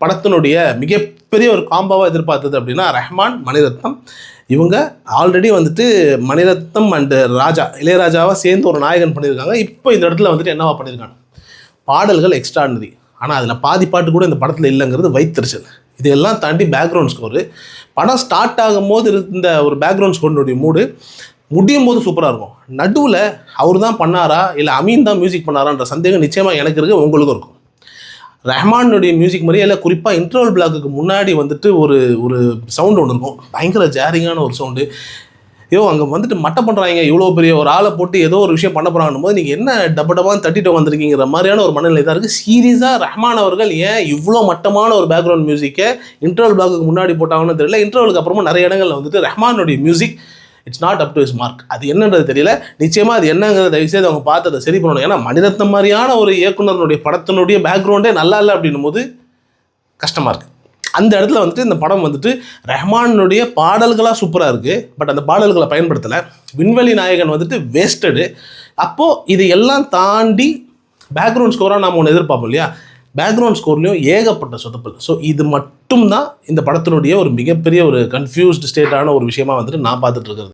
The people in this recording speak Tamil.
படத்தினுடைய மிகப்பெரிய ஒரு காம்போவாக எதிர்பார்த்தது அப்படின்னா ரஹ்மான், மணிரத்னம். இவங்க ஆல்ரெடி வந்துட்டு மணிரத்னம் அண்டு ராஜா, இளையராஜாவை சேர்ந்து ஒரு நாயகன் பண்ணியிருக்காங்க. இப்போ இந்த இடத்துல வந்துட்டு என்னவா பண்ணியிருக்காங்க, பாடல்கள் எக்ஸ்ட்ராடினரி. ஆனால் அதில் பாதி பாட்டு கூட இந்த படத்தில் இல்லைங்கிறது வைத்தறிச்சல். இதையெல்லாம் தாண்டி பேக்ரவுண்ட் ஸ்கோரு, படம் ஸ்டார்ட் ஆகும் போது இருந்த ஒரு பேக்ரவுண்ட் ஸ்கோரினுடைய மூடு முடியும் போது சூப்பராக இருக்கும். நடுவில் அவர் தான் பண்ணாரா இல்லை அமீன் தான் மியூசிக் பண்ணாரான்ற சந்தேகம் நிச்சயமாக எனக்கு இருக்குது, உங்களுக்கும் இருக்கும். ரஹ்மானுடைய மியூசிக் மாதிரியே இல்லை, குறிப்பாக இன்டர்வல் பிளாக்குக்கு முன்னாடி வந்துட்டு ஒரு ஒரு சவுண்டு ஒன்று இருக்கும், பயங்கர ஜாரிங்கான ஒரு சவுண்டு. அங்கே வந்துட்டு மட்டை பண்ணுறாங்க, இவ்வளோ பெரிய ஒரு ஆளை போட்டு ஏதோ ஒரு விஷயம் பண்ண போகிறாங்கன்னும் போது நீங்கள் என்ன டப்பான்னு தட்டிட்டு வந்திருக்கீங்கிற மாதிரியான ஒரு மனநிலை தான் இருக்குது. சீரியஸாக ரஹ்மான் அவர்கள் ஏன் இவ்வளோ மட்டமான ஒரு பேக்ரவுண்ட் மியூசிக்கை இன்டர்வல் பிளாக்குக்கு முன்னாடி போட்டாங்கன்னு தெரியல. இன்டர்வலுக்கு அப்புறமா நிறைய இடங்களில் வந்துட்டு ரஹ்மானுடைய music it's not up to his mark. அது என்னன்றது தெரியல. நிச்சயமாக அது என்னங்கிறத தயவுசெய்து அவங்க பார்த்து அதை சரி பண்ணணும். ஏன்னா மணிரத்னம் மாதிரியான ஒரு இயக்குனருடைய படத்தினுடைய பேக்ரவுண்டே நல்லா இல்லை அப்படின்னும் போது கஷ்டமாக இருக்குது. அந்த இடத்துல வந்துட்டு இந்த படம் வந்துட்டு ரஹ்மானுடைய பாடல்களாக சூப்பராக இருக்குது, பட் அந்த பாடல்களை பயன்படுத்தலை. விண்வெளி நாயகன் வந்துட்டு வேஸ்டடு. அப்போது இது எல்லாம் தாண்டி பேக்ரவுண்ட் ஸ்கோராக நாம் ஒன்று எதிர்பார்ப்போம் இல்லையா, பேக்ரவுண்ட் ஸ்கோர்லேயும் ஏகப்பட்ட சொதப்பல். ஸோ இது மட்டும்தான் இந்த படத்தினுடைய ஒரு மிகப்பெரிய ஒரு கன்ஃபியூஸ்டு ஸ்டேட்டான ஒரு விஷயமா வந்துட்டு நான் பார்த்துட்டு இருக்கிறது.